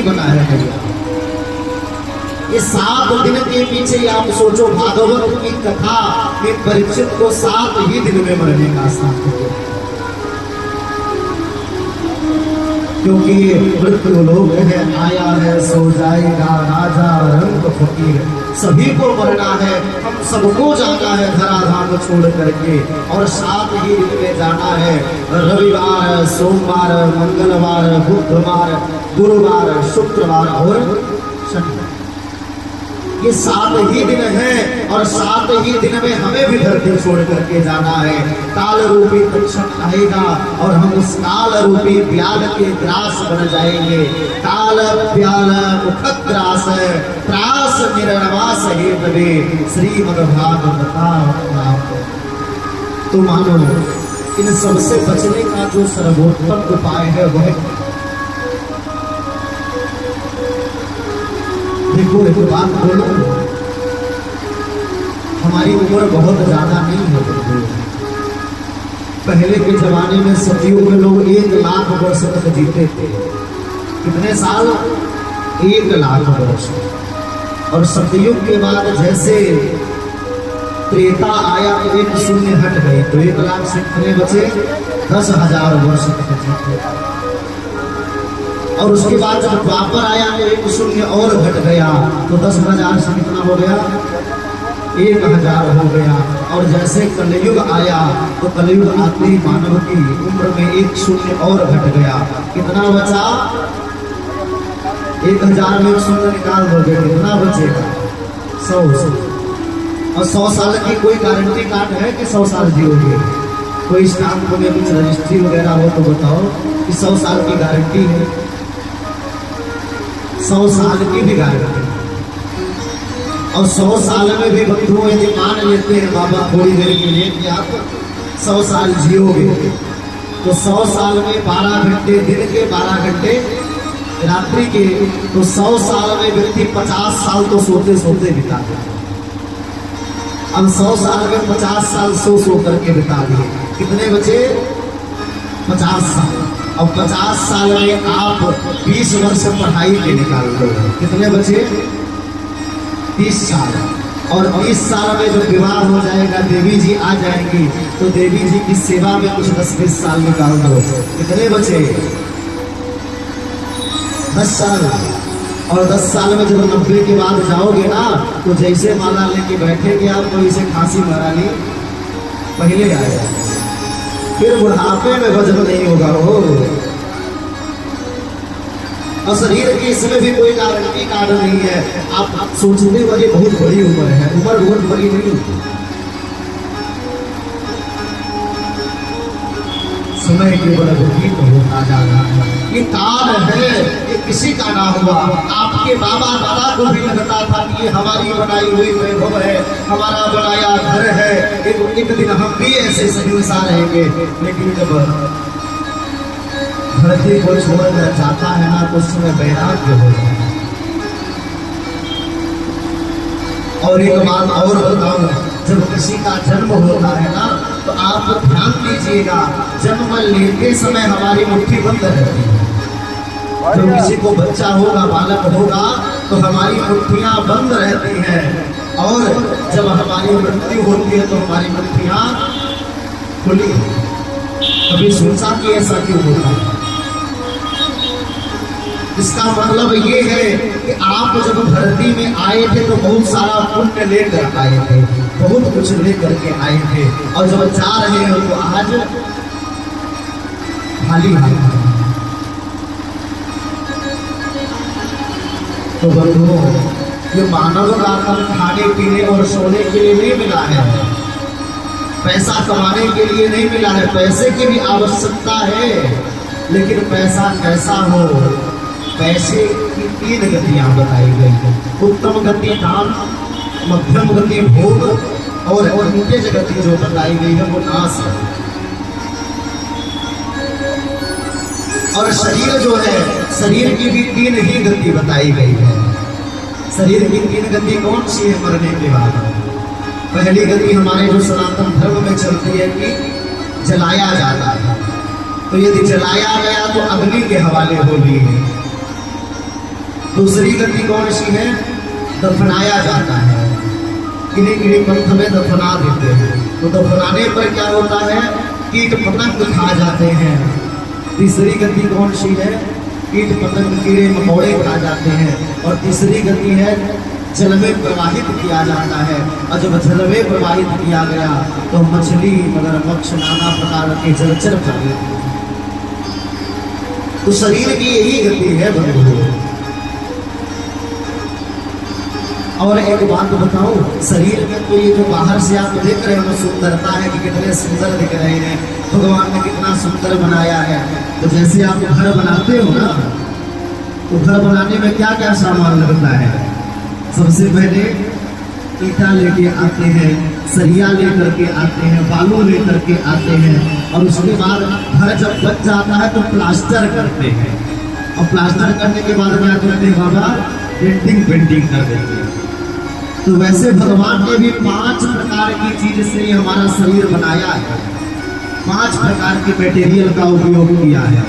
नहीं बना है भैया। इस 7 दिन के पीछे आप सोचो, भागवत की कथा में परीक्षित को 7 ही दिन में मरने का साथ हो, क्योंकि मृत्यु लोग है आया है सो जाएगा, राजा रंग फकीर सभी को मरना है, हम सबको जाना है धराधाम छोड़ करके। और 7 ही दिन में जाना है, रविवार, सोमवार, मंगलवार, बुधवार, गुरुवार, शुक्रवार और शनिवार, ये 7 ही दिन है। और 7 ही दिन में हमें भी धरती छोड़ करके जाना है। काल रूपी तक्षक आएगा और हम उस काल रूपी ब्याल के ग्रास बन जाएंगे। काल ब्याल मुखग्रास त्रास निर्वास हे तवे श्रीमद्भागवत। तो मानो इन सबसे बचने का जो सर्वोत्तम उपाय है वह, देखो एक बात बोलो, हमारी उम्र बहुत ज्यादा नहीं है। पहले के जमाने में सदियों में लोग 1 लाख वर्ष तक जीते थे। कितने साल? 1 लाख वर्ष। और सतयुग के बाद जैसे त्रेता आया तो 1 शून्य हट गए, तो 1 लाख से कितने बचे? 10,000 वर्ष तक जीते। और उसके बाद जब द्वापर आया तो 1 शून्य और घट गया, तो 10,000 से कितना हो गया? 1,000 हो गया। और जैसे कलयुग आया तो कलयुग आते ही मानव की उम्र में 1 शून्य और घट गया। कितना बचा? 1,000 में 1 शून्य निकाल दोगे, कितना बचेगा? 100। और 100 साल की कोई गारंटी कार्ड है कि 100 साल जियोगे? कोई स्टाम्प में कुछ रजिस्ट्री वगैरह हो तो बताओ कि 100 साल की गारंटी है? 100 साल की भी गारंटी। और 100 साल में भी बंधुओं यदि मान लेते हैं बाबा थोड़ी देर के लिए कि आप 100 साल जियोगे, तो 100 साल में 12 घंटे दिन के, 12 घंटे रात्रि के, तो 100 साल में व्यक्ति 50 साल तो सोते सोते बिता दिया। अब 100 साल में 50 साल सो करके बिता दिए, कितने बचे? 50 साल। अब 50 साल में आप 20 वर्ष पढ़ाई के निकाल दो, कितने बचे? 30 साल। और 30 साल में जब विवाह हो जाएगा, देवी जी आ जाएंगी, तो देवी जी की सेवा में कुछ 10-20 साल निकाल दो, कितने बचे? 10 साल। और 10 साल में जब 90 के बाद जाओगे ना, तो जैसे माला लेके बैठेंगे आप, तो इसे खांसी महारानी पहले आएगा, फिर बुढ़ापे में वजन नहीं होगा हो। और शरीर की इसमें भी कोई गारंटी कार्ड नहीं है। आप सोचने वाली बहुत बड़ी उम्र है, उम्र बहुत बड़ी नहीं होती। समय के बड़ा भीत होता जा रहा है। ये काल है, ये किसी का ना हुआ। आपके बाबा दादा को भी लगता था कि ये हमारी बनाई हुई वैभव है, हमारा बनाया घर है, एक दिन हम भी ऐसे सहिंसा रहेंगे। लेकिन जब धरती को छोड़कर जाता है ना, तो उसमें वैराग्य हो जाता है। और एक बात और बताऊं, जब किसी का जन्म होता है ना, तो आप ध्यान दीजिएगा, जन्म लेते समय हमारी मुट्ठी बंद रहती है। जब किसी को बच्चा होगा, बालक होगा, तो हमारी मुट्ठियां बंद रहती हैं। और जब हमारी मृत्यु होती है तो हमारी मुट्ठियां खुली। कभी सोचा कि ऐसा क्यों होता है? इसका मतलब ये है कि आप जब धरती में आए थे तो बहुत सारा पुण्य लेकर आए थे, बहुत कुछ लेकर के आए थे, और जब जा रहे हो तो आज खाली हाथ। तो बंधुओं, ये मानव का तन खाने पीने और सोने के लिए नहीं मिला है, पैसा कमाने के लिए नहीं मिला है। पैसे की भी आवश्यकता है, लेकिन पैसा कैसा हो? पैसे की 3 गतियां बताई गई हैं। उत्तम गति दान, मध्यम गति भोग, और तेज गति जो बताई गई है वो नाश है। और शरीर जो है, शरीर की भी 3 ही गति बताई गई है। शरीर की 3 गति कौन सी है मरने के बाद? पहली गति हमारे जो सनातन धर्म में चलती है कि जलाया जाता है, तो यदि जलाया गया तो अग्नि के हवाले होगी। दूसरी गति कौन सी है? दफनाया जाता है, कीड़े कीड़े पंथ में दफना देते हैं। तो दफनाने पर क्या होता है? कीट पतंग खा जाते हैं। तीसरी गति कौन सी है? कीट पतंग कीड़े मकोड़े खा जाते हैं। और तीसरी गति है जल में प्रवाहित किया जाता है। और जब जल में प्रवाहित किया गया तो मछली मगरमच्छ नाना प्रकार के जलचर प्राणी। तो शरीर की यही गति है बंधु। और एक बात बताऊं, शरीर में तो ये जो बाहर से आप देख रहे हो सुंदरता है कि कितने सुंदर दिख रहे हैं, भगवान ने कितना सुंदर बनाया है। तो जैसे आप घर बनाते हो ना, तो घर बनाने में क्या क्या सामान लगता है? सबसे पहले ईटा लेके आते हैं, सरिया लेकर के आते हैं, बालू लेकर के आते हैं। और उसके बाद घर जब बच जाता है तो प्लास्टर करते हैं। और प्लास्टर करने के बाद क्या करते हैं बाबा? पेंटिंग कर देते हैं। तो वैसे भगवान ने भी 5 प्रकार की चीज से हमारा शरीर बनाया है, 5 प्रकार के मटेरियल का उपयोग किया है।